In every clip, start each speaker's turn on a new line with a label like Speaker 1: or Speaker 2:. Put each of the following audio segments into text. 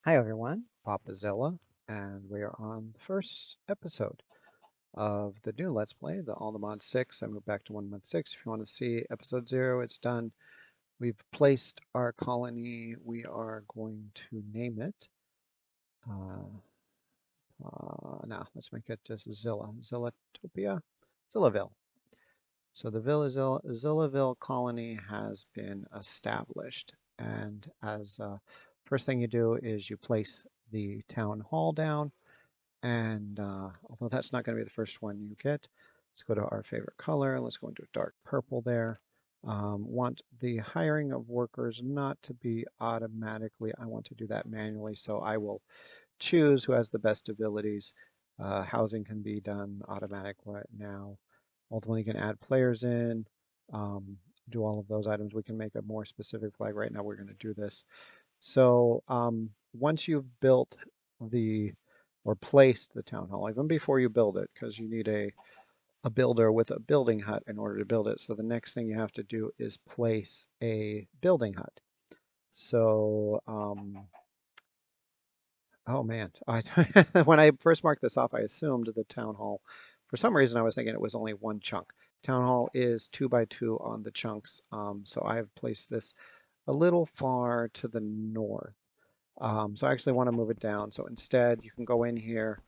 Speaker 1: Hi everyone, PapaZilla, and we are on the first episode of the new Let's Play, the All the Mod 6. I moved back to 1.6. If you want to see episode 0, it's done. We've placed our colony. We are going to name it. Now, let's make it just Zilla. Zillatopia? Zillaville. So the Zillaville colony has been established. And as first thing you do is you place the town hall down. And although that's not going to be the first one you get, let's go to our favorite color. Let's go into a dark purple there. Want the hiring of workers not to be automatically. I want to do that manually, so I will choose who has the best abilities. Housing can be done automatic right now. Ultimately, you can add players in, do all of those items. We can make a more specific flag. Right now, we're going to do this. So once you've built the or placed the town hall, even before you build it, because you need a builder with a building hut in order to build it. So the next thing you have to do is place a building hut. So, oh man, when I first marked this off, I assumed the town hall. For some reason, I was thinking it was only one chunk. Town hall is 2 by 2 on the chunks. So I have placed this a little far to the north. So I actually want to move it down. So instead, you can go in here.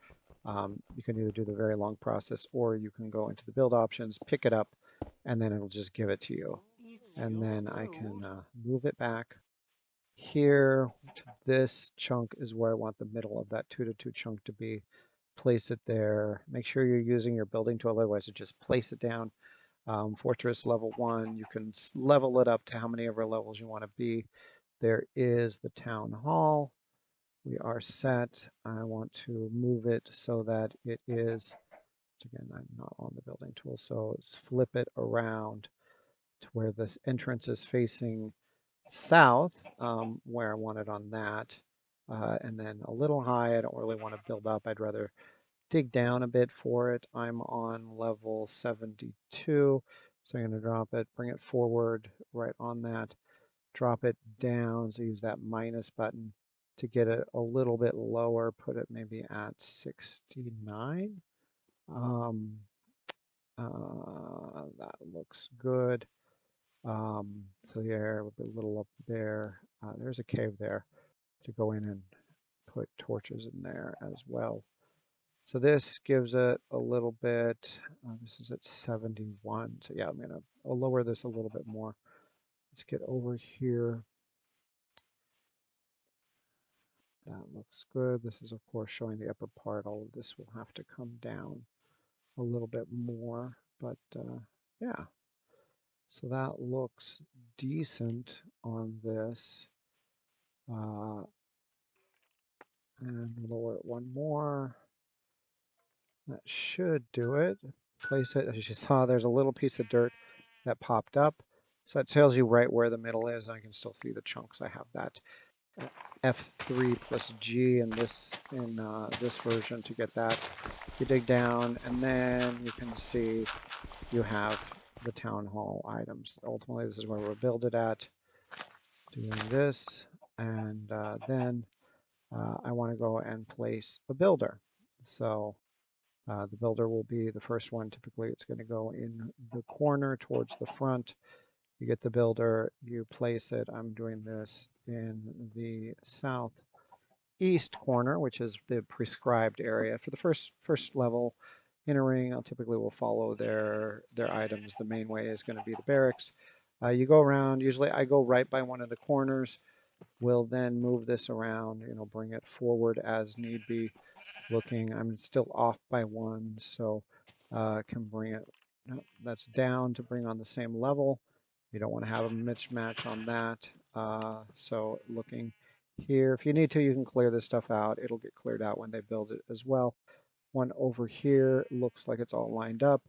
Speaker 1: You can either do the very long process or you can go into the build options, pick it up, and then it'll just give it to you. And then I can move it back. Here, this chunk is where I want the middle of that 2 to 2 chunk to be. Place it there. Make sure you're using your building tool, otherwise, just place it down. Fortress level 1, you can level it up to how many ever levels you want to be. There is the town hall. We are set. I want to move it so that it is, again, I'm not on the building tool, so let's flip it around to where this entrance is facing south, where I want it on that. And then a little high, I don't really want to build up. I'd rather dig down a bit for it. I'm on level 72, so I'm going to drop it, bring it forward right on that, drop it down, so use that minus button to get it a little bit lower, put it maybe at 69. Um, that looks good. So yeah, a little up there. There's a cave there to go in and put torches in there as well. So this gives it a little bit, this is at 71. So yeah, I'll lower this a little bit more. Let's get over here. That looks good. This is, of course, showing the upper part. All of this will have to come down a little bit more, but yeah. So that looks decent on this. And lower it one more. That should do it. Place it. As you saw, there's a little piece of dirt that popped up. So that tells you right where the middle is. I can still see the chunks. I have that F3 plus G in this version to get that. You dig down, and then you can see you have the town hall items. Ultimately, this is where we'll build it at. Doing this, and then I want to go and place a builder. So the builder will be the first one. Typically, it's going to go in the corner towards the front. You get the builder, you place it. I'm doing this in the southeast corner, which is the prescribed area. For the first level entering, I'll typically will follow their items. The main way is going to be the barracks. You go around. Usually, I go right by one of the corners. We'll then move this around. Bring it forward as need be. Looking, I'm still off by 1, so can bring it. No, that's down to bring on the same level. You don't want to have a mismatch on that. So looking here, if you need to, you can clear this stuff out. It'll get cleared out when they build it as well. One over here looks like it's all lined up.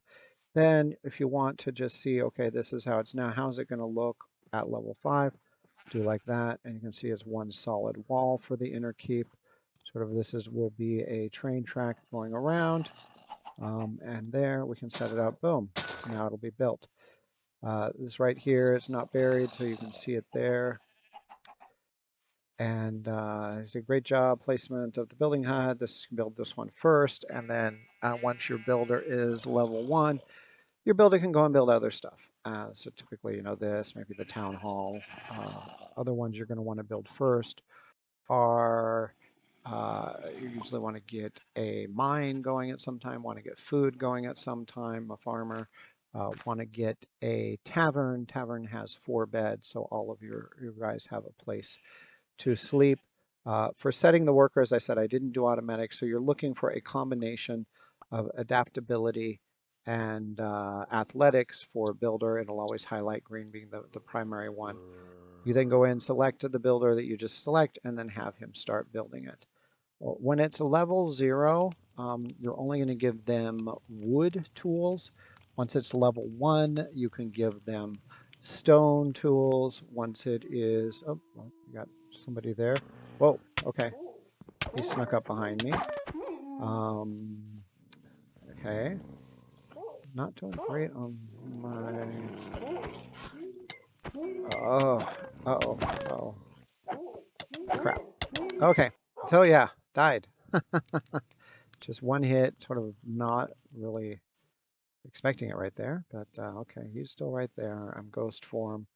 Speaker 1: Then if you want to just see, okay, this is how it's now. How's it going to look at level 5? Do like that, and you can see it's one solid wall for the inner keep. Sort of will be a train track going around, and there we can set it up. Boom, now it'll be built. This right here is not buried, so you can see it there. And it's a great job placement of the building HUD. This can build this one first, and then once your builder is level 1, your builder can go and build other stuff. So typically, you know, this, maybe the town hall. Other ones you're going to want to build first are you usually want to get a mine going at some time, want to get food going at some time, a farmer. Want to get a tavern. Tavern has 4 beds, so all of your guys have a place to sleep. For setting the workers, I said I didn't do automatic, so you're looking for a combination of adaptability and athletics for builder. It'll always highlight green being the primary one. You then go in, select the builder that you just select, and then have him start building it. Well, when it's level 0, you're only going to give them wood tools. Once it's level 1, you can give them stone tools. Once it is, oh, well, you got somebody there. Whoa, okay. He snuck up behind me. Okay. Not doing great on my... Oh, uh-oh, uh-oh. Crap. Okay, so yeah, died. Just one hit, sort of not really expecting it right there, but okay, he's still right there. I'm ghost form.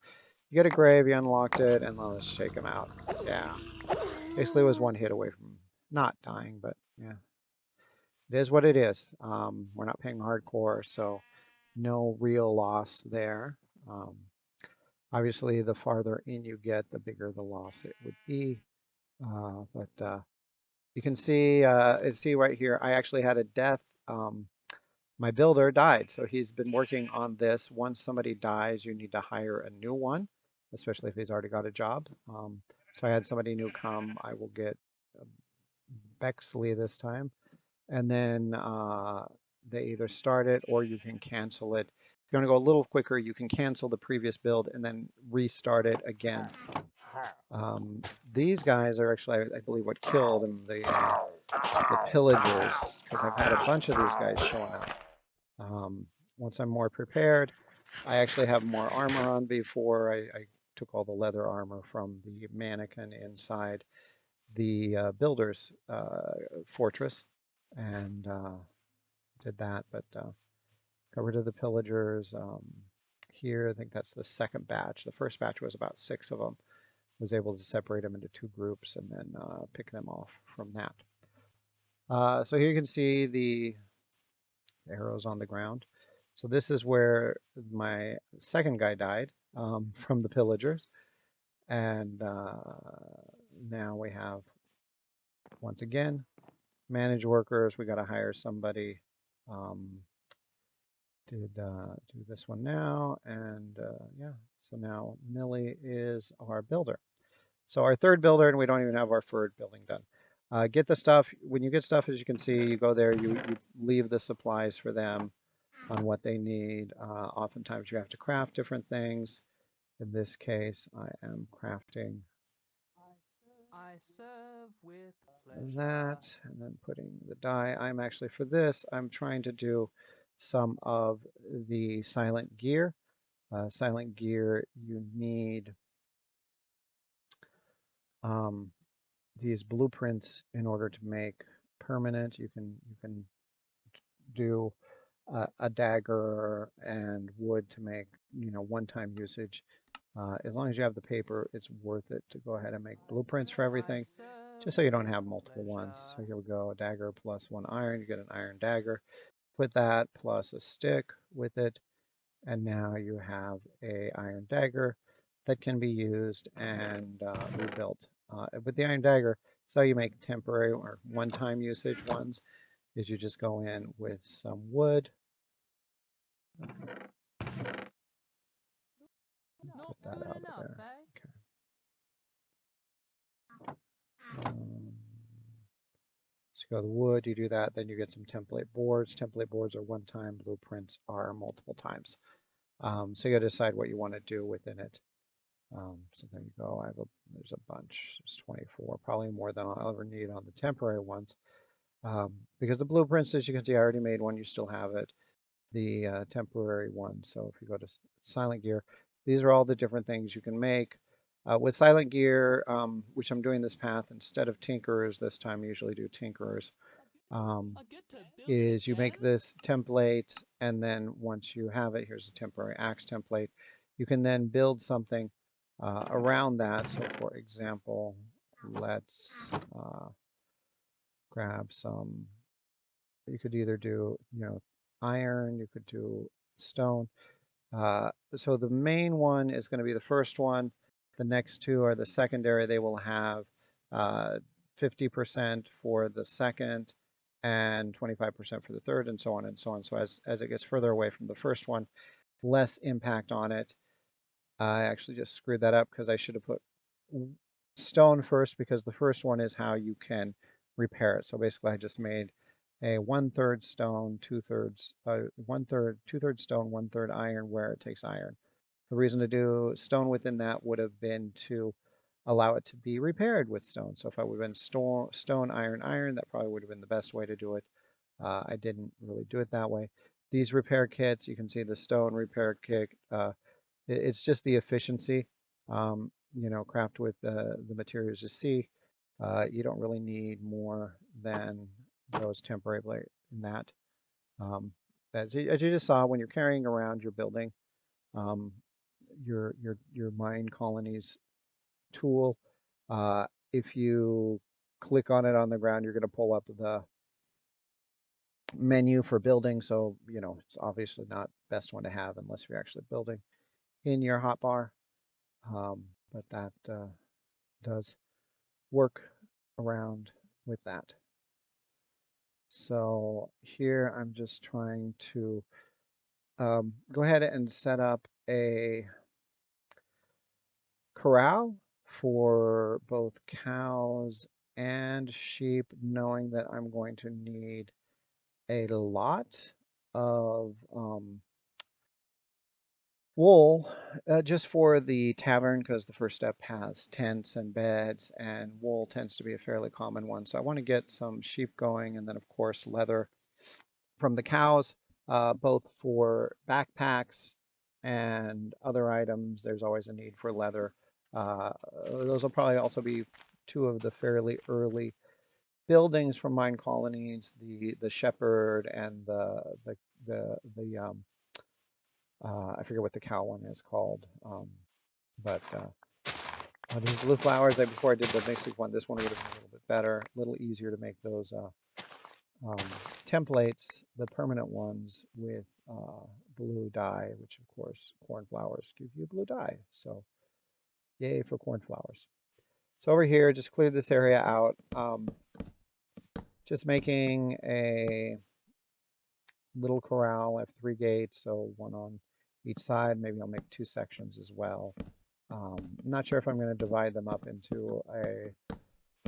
Speaker 1: You get a grave, you unlocked it, and let's shake him out. Yeah. Basically it was one hit away from not dying, but yeah. It is what it is. We're not paying hardcore, so no real loss there. Obviously, the farther in you get, the bigger the loss it would be. But you can see right here, I actually had a death. My builder died, so he's been working on this. Once somebody dies, you need to hire a new one, especially if he's already got a job. So I had somebody new come. I will get Bexley this time. And then they either start it or you can cancel it. If you want to go a little quicker, you can cancel the previous build and then restart it again. These guys are actually, I believe, what killed them, the pillagers, because I've had a bunch of these guys showing up. Once I'm more prepared, I actually have more armor on. Before I took all the leather armor from the mannequin inside the builder's fortress and did that, but got rid of the pillagers. Here, I think that's the second batch. The first batch was about 6 of them. Was able to separate them into 2 groups and then pick them off from that. So here you can see the arrows on the ground. So this is where my second guy died from the pillagers. And now we have, once again, manage workers. We got to hire somebody. Do this one now. And yeah, so now Millie is our builder. So our third builder, and we don't even have our third building done. Get the stuff. When you get stuff, as you can see, you go there, you leave the supplies for them on what they need. Oftentimes you have to craft different things. In this case, I am crafting that and then putting the dye. I'm actually, for this, I'm trying to do some of the silent gear. Silent gear, you need these blueprints in order to make permanent. You can do a dagger and wood to make, you know, one-time usage. As long as you have the paper, it's worth it to go ahead and make blueprints for everything, just so you don't have multiple ones. So here we go, a dagger plus 1 iron, you get an iron dagger. Put that plus a stick with it, and now you have a iron dagger that can be used and rebuilt. With the iron dagger, so you make temporary or one-time usage ones, is you just go in with some wood. Put that out there. Okay. So you go to the wood, you do that, then you get some template boards. Template boards are one time, blueprints are multiple times. So you got to decide what you want to do within it. So there you go. There's a bunch. There's 24, probably more than I'll ever need on the temporary ones. Because the blueprints, as you can see, I already made one. You still have it. The temporary one. So if you go to silent gear, these are all the different things you can make. With Silent Gear, which I'm doing this path instead of Tinkerers this time, I usually do Tinkerers, is you make this template, and then once you have it, here's a temporary axe template. You can then build something around that. So for example, let's grab some, you could either do, iron, you could do stone. So the main one is going to be the first one. The next two are the secondary. They will have 50% for the second and 25% for the third, and so on and so on. So as it gets further away from the first one, less impact on it. I actually just screwed that up because I should have put stone first, because the first one is how you can repair it. So basically I just made a 1/3 stone, 2/3, 1/3, 2/3 stone, 1/3 iron where it takes iron. The reason to do stone within that would have been to allow it to be repaired with stone. So if I would have been stone, iron, that probably would have been the best way to do it. I didn't really do it that way. These repair kits, you can see the stone repair kit. It's just the efficiency. Craft with the materials you see. You don't really need more than those temporary in that. As you just saw, when you're carrying around your building, your MineColonies tool, if you click on it on the ground, you're going to pull up the menu for building. So it's obviously not the best one to have unless you're actually building in your hotbar. But that does work around with that. So here I'm just trying to go ahead and set up a corral for both cows and sheep, knowing that I'm going to need a lot of wool just for the tavern, because the first step has tents and beds, and wool tends to be a fairly common one. So I want to get some sheep going, and then of course leather from the cows, both for backpacks and other items. There's always a need for leather. Those will probably also be two of the fairly early buildings from MineColonies, the shepherd and the I forget what the cow one is called, but these blue flowers. Before I did the basic one, this one would have been a little bit better, a little easier to make those templates, the permanent ones with blue dye, which of course cornflowers give you blue dye. So yay for cornflowers. So over here, just clear this area out. Just making a little corral. I have 3 gates, so one on each side. Maybe I'll make 2 sections as well. I'm not sure if I'm going to divide them up into a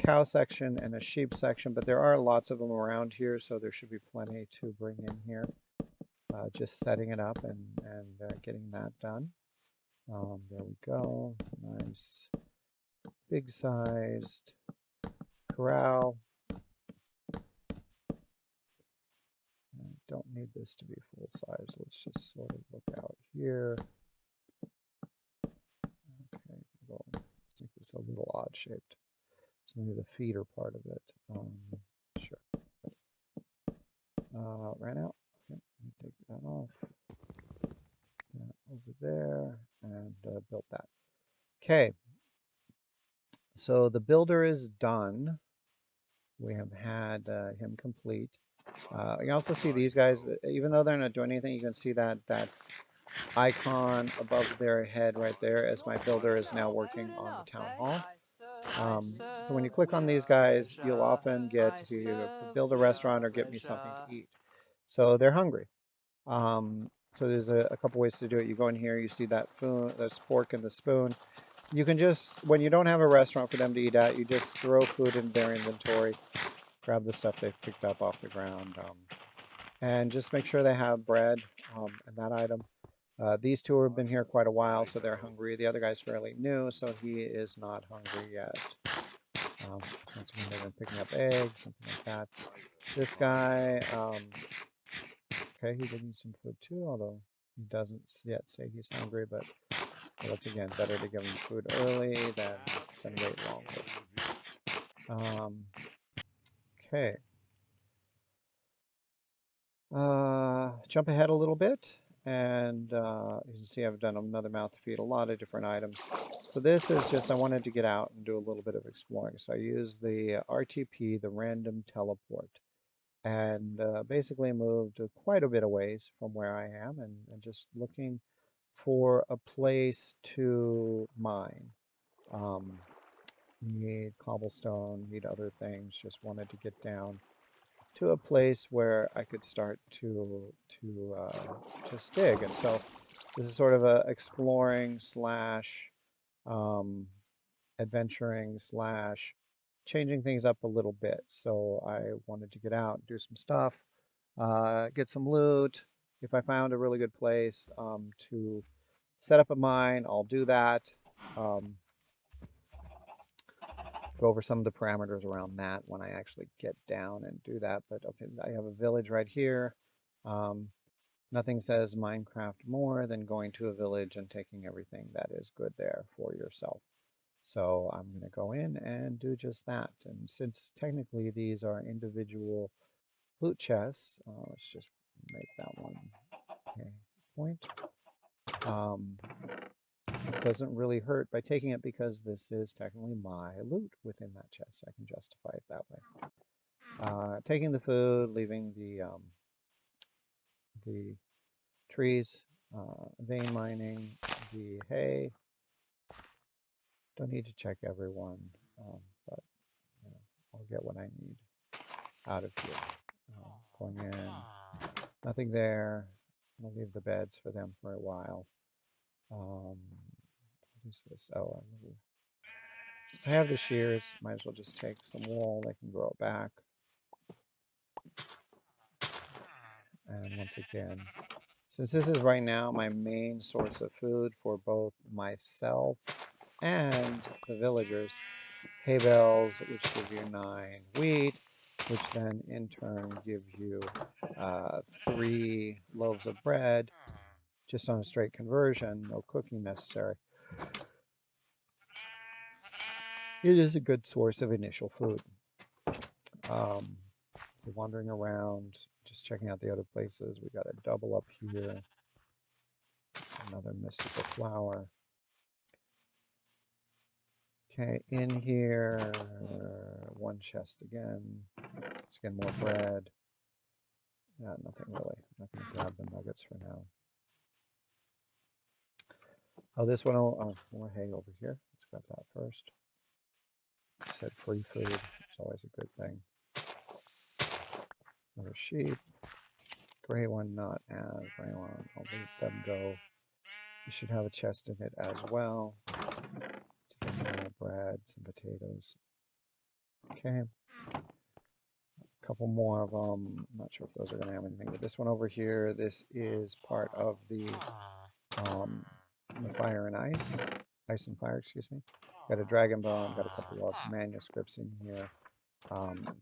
Speaker 1: cow section and a sheep section, but there are lots of them around here, so there should be plenty to bring in here. Just setting it up and getting that done. There we go. Nice big sized corral. I don't need this to be full size. Let's just sort of look out here. Okay, well, I think it's a little odd shaped. So maybe the feet are part of it. Sure. Ran out. Okay, let me take that off. That over there, and built that. Okay. So the builder is done. We have had him complete. You can also see these guys, even though they're not doing anything, you can see that icon above their head right there, as my builder is now working on the town hall. So when you click on these guys, you'll often get to build a restaurant or get me something to eat. So they're hungry. So there's a couple ways to do it. You go in here, you see that fork and the spoon. You can just, when you don't have a restaurant for them to eat at, you just throw food in their inventory, grab the stuff they've picked up off the ground, and just make sure they have bread and that item. These two have been here quite a while, so they're hungry. The other guy's fairly new, so he is not hungry yet. Once again, they've been picking up eggs, something like that. This guy, okay, he did need some food too, although he doesn't yet say he's hungry, but So that's, again, better to give them food early than wait longer. Okay. Jump ahead a little bit, and you can see I've done another mouth feed, a lot of different items. So this is just, I wanted to get out and do a little bit of exploring. So I used the RTP, the random teleport, and basically moved quite a bit of ways from where I am, and just looking for a place to mine. Need cobblestone, need other things, just wanted to get down to a place where I could start to just dig. And so this is sort of a exploring slash adventuring slash changing things up a little bit. So I wanted to get out, do some stuff, get some loot. If I found a really good place to set up a mine, I'll do that. Go over some of the parameters around that when I actually get down and do that. But okay, I have a village right here. Nothing says Minecraft more than going to a village and taking everything that is good there for yourself. So I'm going to go in and do just that. And since technically these are individual loot chests, let's just make that one a point. It doesn't really hurt by taking it because this is technically my loot within that chest. I can justify it that way. Taking the food, leaving the trees, vein mining, the hay. Don't need to check everyone, but you know, I'll get what I need out of here. Going in, nothing there. I'll leave the beds for them for a while. What is this? Oh, since I have the shears, might as well just take some wool. They can grow it back. And once again, since this is right now my main source of food for both myself and the villagers, hay bales, which give you 9 wheat, which then in turn give you 3 loaves of bread, just on a straight conversion, no cooking necessary. It is a good source of initial food. So wandering around, just checking out the other places. We got a double up here, another mystical flower. Okay, in here, 1 chest again. Let's get more bread. Yeah, nothing really. I'm not going to grab the nuggets for now. Oh, this one, more hay over here. Let's grab that first. I said free food. It's always a good thing. Another sheep. Gray one, not as gray one. I'll leave them go. You should have a chest in it as well. Let's get more bread, some potatoes. Okay. A couple more of them. I'm not sure if those are going to have anything. But this one over here, this is part of the fire and ice. Ice and fire, excuse me. Got a dragon bone, got a couple of manuscripts in here.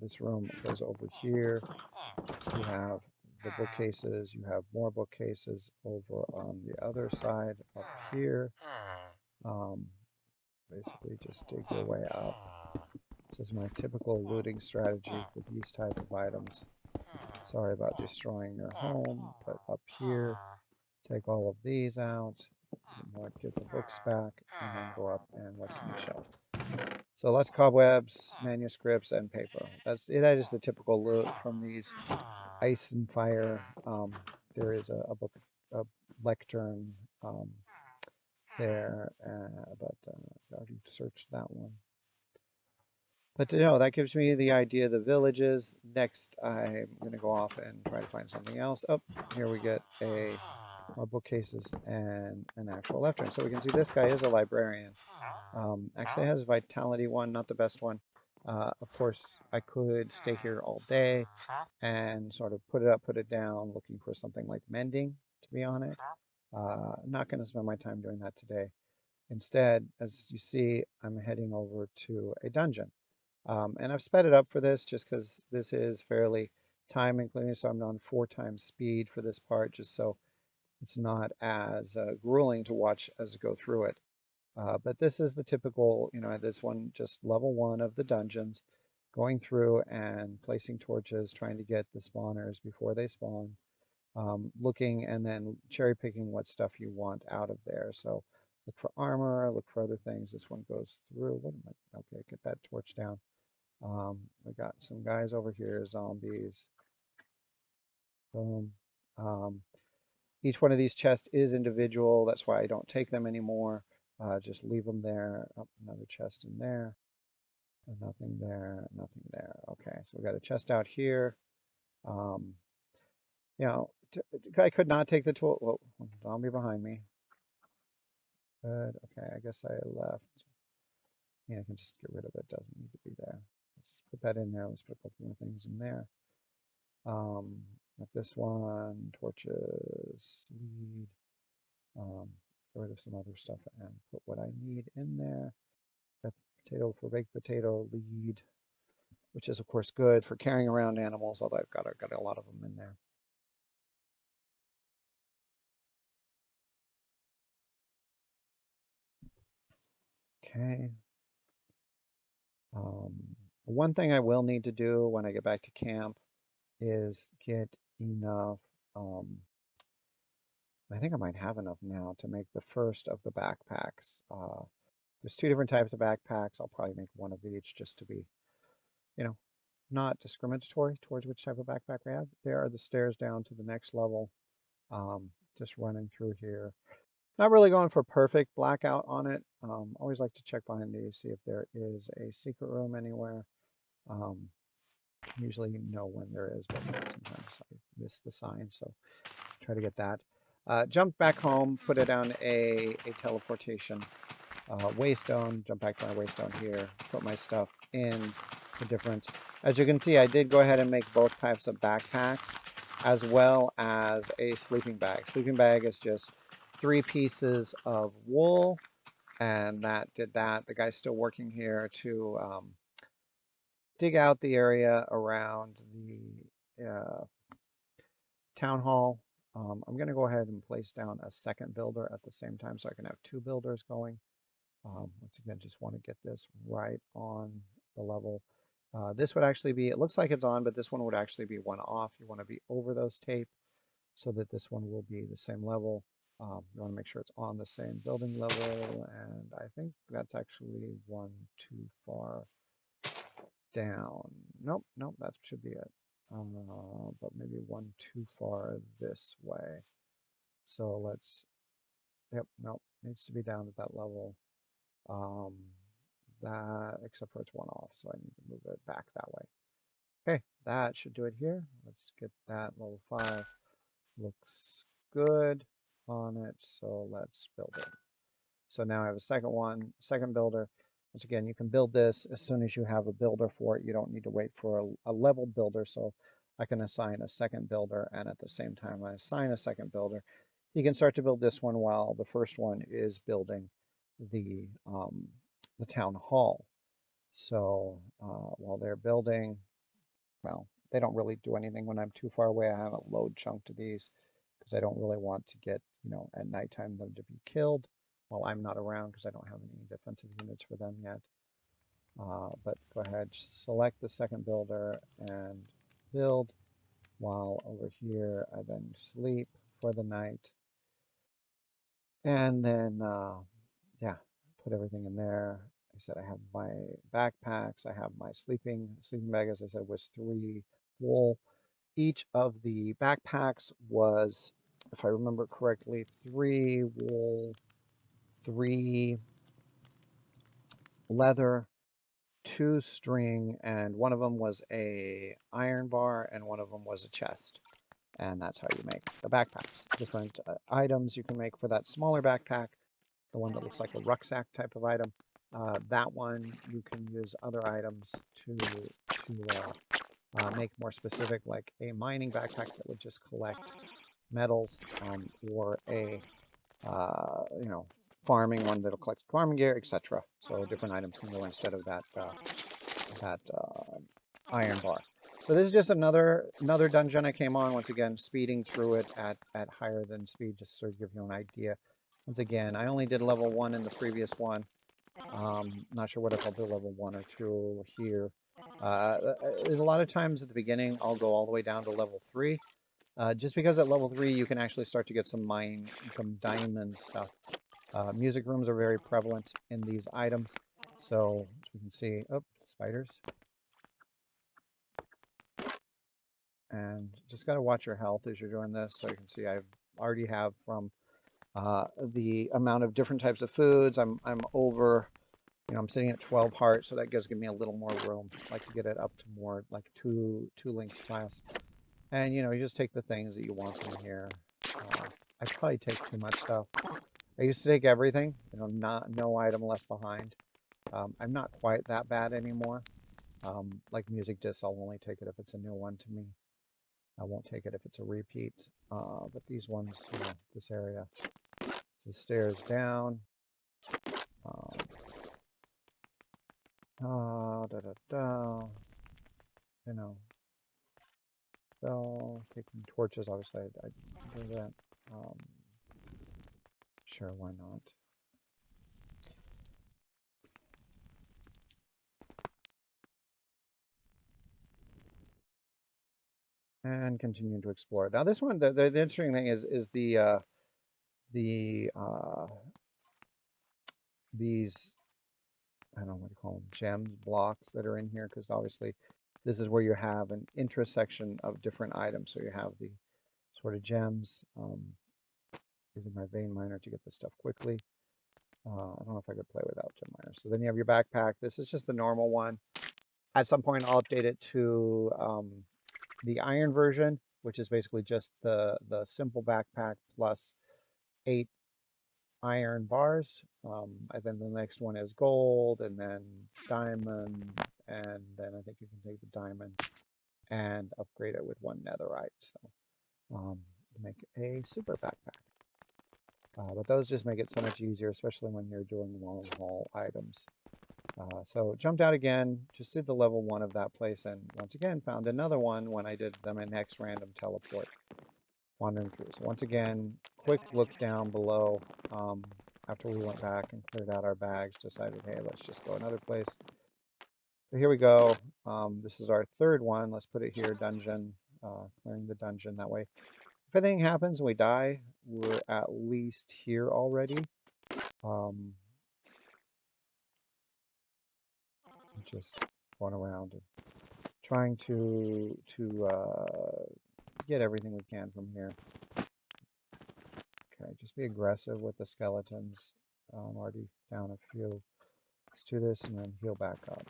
Speaker 1: This room goes over here. You have the bookcases. You have more bookcases over on the other side up here. Basically just dig your way up. This is my typical looting strategy for these type of items. Sorry about destroying your home, but up here, take all of these out, get the books back, and then go up and what's in the shelf. So lots of cobwebs, manuscripts, and paper. That is the typical loot from these ice and fire. There is a book, a lectern there, but I already searched that one. But that gives me the idea of the villages. Next, I'm going to go off and try to find something else. Oh, here we get more bookcases and an actual lectern. So we can see this guy is a librarian. Actually has Vitality 1, not the best one. Of course, I could stay here all day and sort of put it up, put it down, looking for something like mending to be on it. I'm not going to spend my time doing that today. Instead, as you see, I'm heading over to a dungeon. And I've sped it up for this just because this is fairly time including, so I'm on 4 times speed for this part, just so it's not as grueling to watch as go through it. But this is the typical, this one just level 1 of the dungeons, going through and placing torches, trying to get the spawners before they spawn, looking and then cherry picking what stuff you want out of there. So look for armor, look for other things. This one goes through. Okay, get that torch down. We got some guys over here, zombies. Boom. Each one of these chests is individual. That's why I don't take them anymore. Just leave them there. Oh, another chest in there. Nothing there, nothing there. Okay, so we got a chest out here. I could not take the tool. Whoa, zombie behind me. Good. Okay, I guess I left. Yeah, I can just get rid of it. Doesn't need to be there. Let's put that in there. Let's put a couple more things in there. At this one, torches, lead. Get rid of some other stuff and put what I need in there. Got potato for baked potato, lead, which is of course good for carrying around animals, although I've got a lot of them in there. Okay. One thing I will need to do when I get back to camp is get enough, I think I might have enough now to make the first of the backpacks. There's 2 different types of backpacks. I'll probably make one of each just to be, not discriminatory towards which type of backpack we have. There are the stairs down to the next level. Just running through here. Not really going for perfect blackout on it. Always like to check behind these, see if there is a secret room anywhere. Usually know when there is, but sometimes I miss the sign, so try to get that. Jump back home, put it on a teleportation waystone, jump back to my waystone here, put my stuff in the difference. As you can see, I did go ahead and make both types of backpacks, as well as a sleeping bag. Sleeping bag is just 3 pieces of wool, and that did that. The guy's still working here to dig out the area around the town hall. I'm going to go ahead and place down a second builder at the same time so I can have 2 builders going. Once again, just want to get this right on the level. This would actually be, it looks like it's on, but this one would actually be one off. You want to be over those tape so that this one will be the same level. You want to make sure it's on the same building level, and I think that's actually one too far down. Nope, that should be it. But maybe one too far this way. So let's, nope, needs to be down at that level. That, except for it's one off, so I need to move it back that way. Okay, that should do it here. Let's get that level 5. Looks good on it, so let's build it. So now I have a second builder. Once again, you can build this as soon as you have a builder for it. You don't need to wait for a level builder, so I can assign a second builder, and at the same time I assign a second builder, you can start to build this one while the first one is building the town hall. So while they're building, well, they don't really do anything when I'm too far away. I haven't load chunked these because I don't really want to get, at nighttime them to be killed while I'm not around because I don't have any defensive units for them yet. But go ahead, select the second builder and build, while over here I then sleep for the night. And then, yeah, put everything in there. I said I have my backpacks, I have my sleeping bag, as I said, was 3 wool. Each of the backpacks was, if I remember correctly, 3 wool, 3 leather, 2 string, and one of them was a iron bar and one of them was a chest. And that's how you make the backpacks. Different items you can make for that smaller backpack, the one that looks like a rucksack type of item. That one you can use other items to make more specific, like a mining backpack that would just collect metals, or a farming one that'll collect farming gear, etc. So different items can go instead of that iron bar. So this is just another dungeon I came on, once again, speeding through it at higher than speed, just so to give you an idea. Once again, I only did level 1 in the previous one. Not sure what if I'll do level 1 or 2 here. A lot of times at the beginning, I'll go all the way down to level 3. Just because at level 3, you can actually start to get some diamond stuff. Music rooms are very prevalent in these items. So, as we can see, oh, spiders. And just got to watch your health as you're doing this. So you can see I already have from the amount of different types of foods. I'm over, I'm sitting at 12 hearts, so that gives me a little more room. I like to get it up to more like two links class. And you just take the things that you want from here. I probably take too much stuff. I used to take everything, no item left behind. I'm not quite that bad anymore. Like music discs, I'll only take it if it's a new one to me. I won't take it if it's a repeat. But these ones, this area, the stairs down. So taking torches, obviously, I do that. Sure, why not? And continuing to explore. Now, this one, the interesting thing is these, I don't know what you call them, gems, blocks that are in here, because obviously this is where you have an intersection of different items. So you have the sort of gems. Using my vein miner to get this stuff quickly. I don't know if I could play without gem miners. So then you have your backpack. This is just the normal one. At some point, I'll update it to the iron version, which is basically just the simple backpack plus 8 iron bars. And then the next one is gold, and then diamond, and then I think you can take the diamond and upgrade it with 1 netherite. So make a super backpack. But those just make it so much easier, especially when you're doing long haul items. So jumped out again, just did the level 1 of that place, and once again found another one when I did my next random teleport wandering through. So once again, quick look down below. After we went back and cleared out our bags, decided, hey, let's just go another place. So here we go. This is our 3rd one. Let's put it here, dungeon, clearing the dungeon. That way, if anything happens and we die, we're at least here already. Just going around and trying to get everything we can from here. Okay, just be aggressive with the skeletons. Already found a few. Let's do this and then heal back up.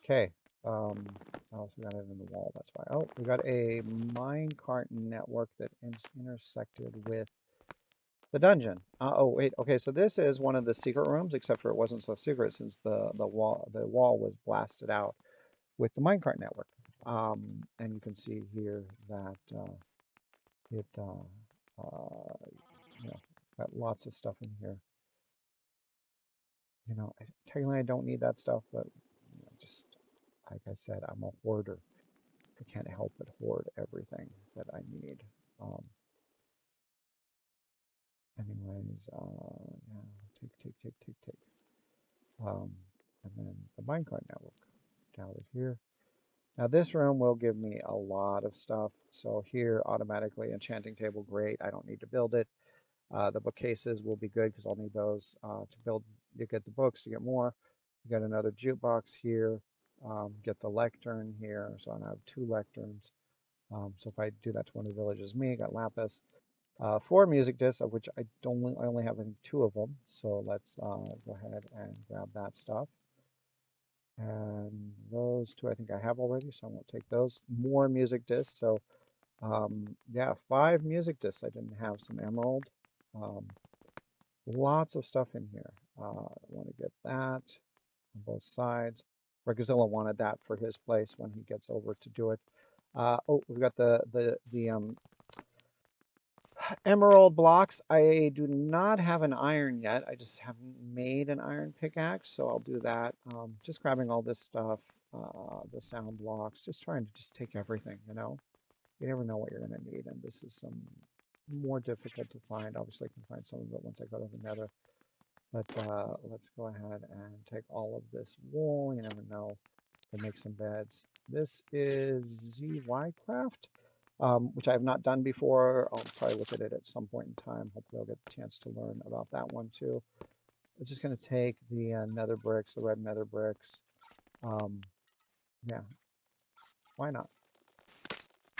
Speaker 1: Okay. Oh, so we got it in the wall. That's why. Oh, we got a minecart network that intersected with the dungeon. Oh, wait. Okay, so this is one of the secret rooms, except for it wasn't so secret since the wall was blasted out with the minecart network. And you can see here that got lots of stuff in here. Technically I don't need that stuff, but just like I said, I'm a hoarder. I can't help but hoard everything that I need. Anyways, yeah, take. And then the minecart network down here. Now this room will give me a lot of stuff. So here, automatically enchanting table, great. I don't need to build it. The bookcases will be good because I'll need those to build. You get the books, you get more. You get another jukebox here. Get the lectern here. So I have 2 lecterns. So if I do that to one of the villages, I got lapis. 4 music discs, of which I only have, I think, 2 of them. So let's go ahead and grab that stuff. And those 2 I think I have already, so I won't take those. More music discs. So yeah, 5 music discs. I didn't have some emerald. Lots of stuff in here. I want to get that on both sides. PapaZilla wanted that for his place when he gets over to do it. Oh, we've got the Emerald blocks. I do not have an iron yet. I just haven't made an iron pickaxe, so I'll do that. Just grabbing all this stuff, the sound blocks, just trying to just take everything, you know? You never know what you're going to need, and this is some more difficult to find. Obviously, I can find some of it once I go to the nether. But let's go ahead and take all of this wool. You never know. To make some beds. This is Zycraft, which I have not done before. I'll probably look at it at some point in time. Hopefully I'll get a chance to learn about that one too. I'm just going to take the nether bricks, the red nether bricks. Yeah, why not?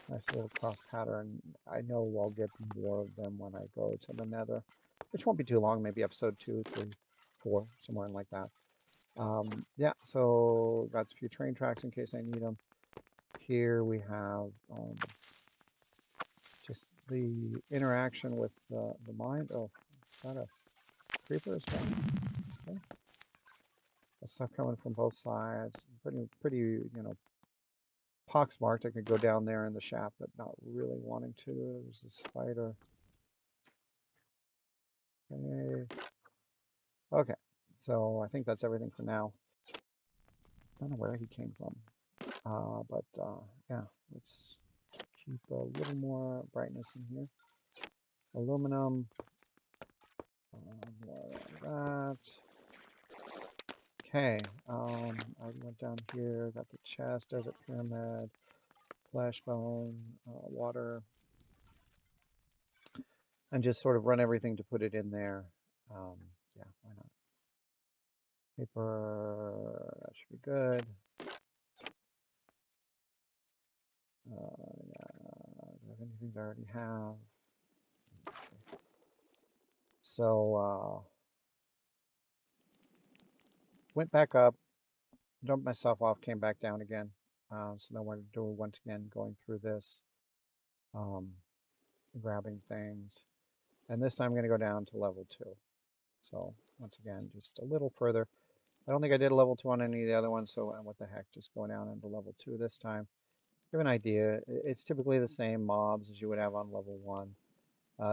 Speaker 1: Nice little cross pattern. I know I'll get more of them when I go to the nether, which won't be too long, maybe episode 2, 3, 4, somewhere like that. Yeah, so got a few train tracks in case I need them. Here we have just the interaction with the mine. Oh, got a creeper as well. Okay. That stuff coming from both sides. Pretty, you know, poxmarked. I could go down there in the shaft, but not really wanting to. There's a spider. Okay. Okay. So I think that's everything for now. I don't know where he came from. Yeah, let's keep a little more brightness in here. Aluminum. More of that. Okay, I went down here, got the chest, desert pyramid, flesh bone, water, and just sort of run everything to put it in there. Yeah, why not? Paper, that should be good. Yeah, do I have anything I already have? Okay. So, went back up, jumped myself off, came back down again. So then we're doing once again going through this, grabbing things. And this time I'm going to go down to level 2. So once again, just a little further. I don't think I did a level 2 on any of the other ones, so what the heck, just going down into level 2 this time. Give an idea, it's typically the same mobs as you would have on level 1.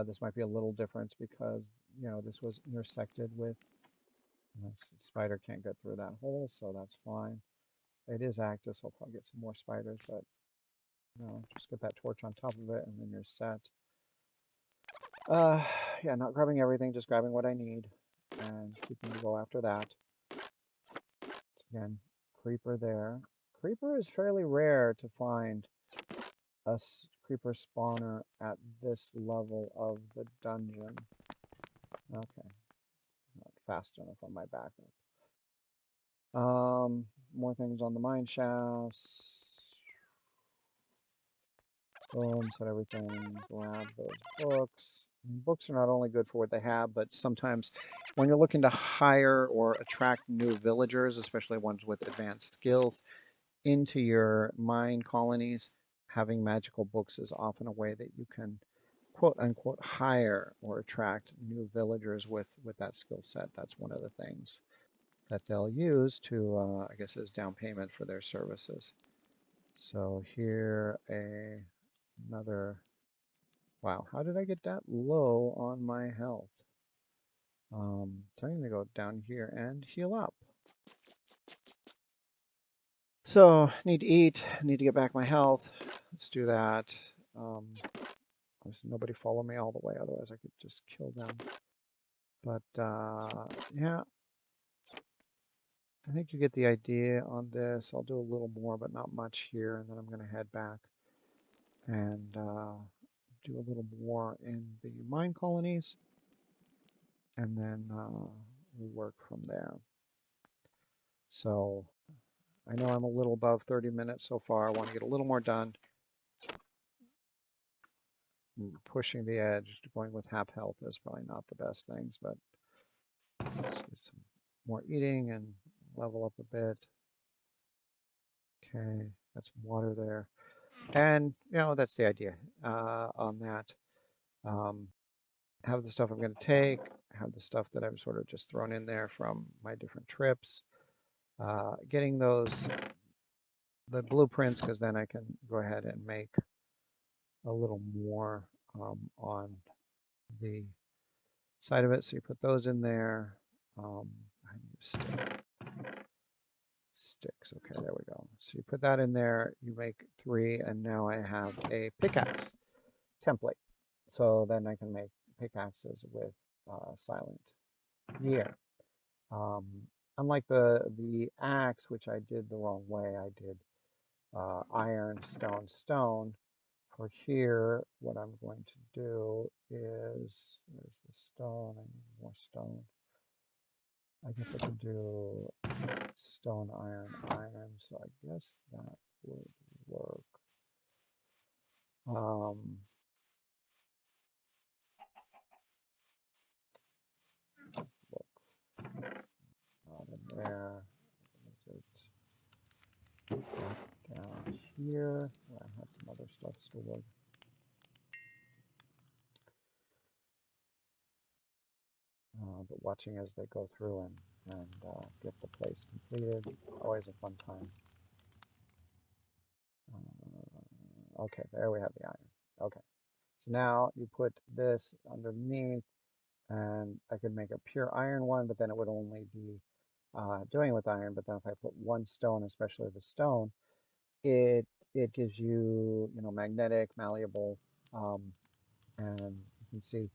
Speaker 1: This might be a little different because, you know, this was intersected with, spider can't get through that hole, so that's fine. It is active, so I'll probably get some more spiders, but, you know, just get that torch on top of it and then you're set. Yeah, not grabbing everything, just grabbing what I need and keeping to go after that. Again, creeper there. Creeper is fairly rare to find a creeper spawner at this level of the dungeon. Okay, not fast enough on my backup. More things on the mine shafts. Boom, set everything, grab those books. Books are not only good for what they have, but sometimes when you're looking to hire or attract new villagers, especially ones with advanced skills, into your mine colonies, having magical books is often a way that you can quote unquote hire or attract new villagers with that skill set. That's one of the things that they'll use to, I guess, as down payment for their services. So here another, wow, how did I get that low on my health? So I'm going to go down here and heal up. So, need to eat, need to get back my health. Let's do that. Nobody follow me all the way, otherwise I could just kill them. But, yeah. I think you get the idea on this. I'll do a little more, but not much here, and then I'm going to head back and do a little more in the mine colonies, and then we'll work from there. So, I know I'm a little above 30 minutes so far. I want to get a little more done. Pushing the edge, going with half health is probably not the best things, but let's get some more eating and level up a bit. Okay, got some water there. And, you know, that's the idea on that. Have the stuff I'm going to take, have the stuff that I've sort of just thrown in there from my different trips. Getting those, the blueprints, because then I can go ahead and make a little more on the side of it. So you put those in there. I need a stick. Sticks. Okay, there we go. So you put that in there. You make 3, and now I have a pickaxe template. So then I can make pickaxes with silent year. Um, Unlike the axe, which I did the wrong way, I did iron, stone, stone. For here, what I'm going to do is, where's the stone? I need more stone. I guess I could do stone, iron, iron. So I guess that would work. Look, not in there. Is it down here? Where I had some other stuff stored. But watching as they go through and get the place completed, always a fun time. Okay, there we have the iron. Okay, so now you put this underneath, and I could make a pure iron one, but then it would only be doing it with iron. But then if I put one stone, especially the stone, it gives you, magnetic, malleable, and you can see,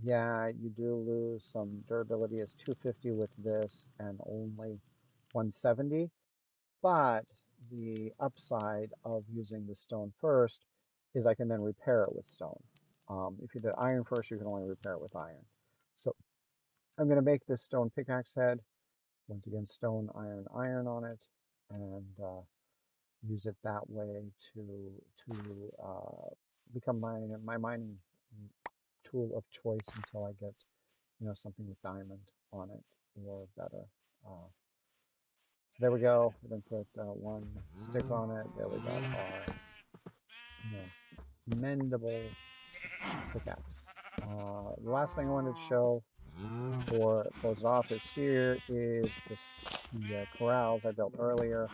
Speaker 1: yeah, you do lose some durability. It's 250 with this and only 170. But the upside of using the stone first is I can then repair it with stone. If you did iron first, you can only repair it with iron. So I'm going to make this stone pickaxe head. Once again, stone, iron, iron on it, and use it that way to become my mining tool of choice until I get something with diamond on it or better. So there we go. We then put one stick on it. There we got our mendable pickaxe. The last thing I wanted to show or close it off is here is the corrals I built earlier.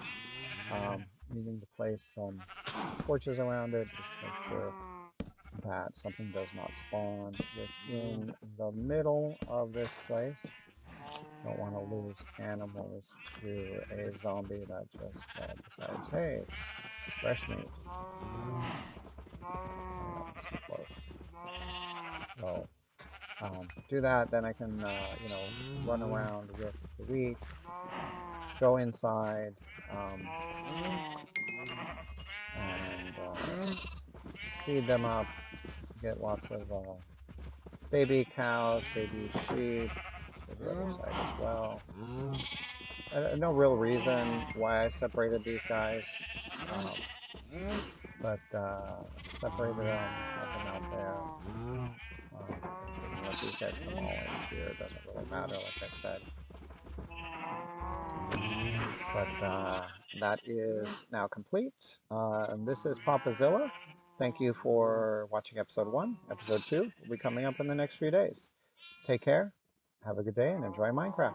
Speaker 1: Needing to place some torches around it just to make sure that something does not spawn within the middle of this place. Don't want to lose animals to a zombie that just decides, hey, fresh meat. That's too close. So do that, then I can run around with the wheat, go inside, and feed them up, get lots of baby cows, baby sheep. Let's go to the other side as well. No real reason why I separated these guys, but separated them, have them out there. So we can let these guys come all in here. It doesn't really matter, like I said. But that is now complete. And this is PapaZilla. Thank you for watching episode 1. Episode 2 will be coming up in the next few days. Take care, have a good day, and enjoy Minecraft.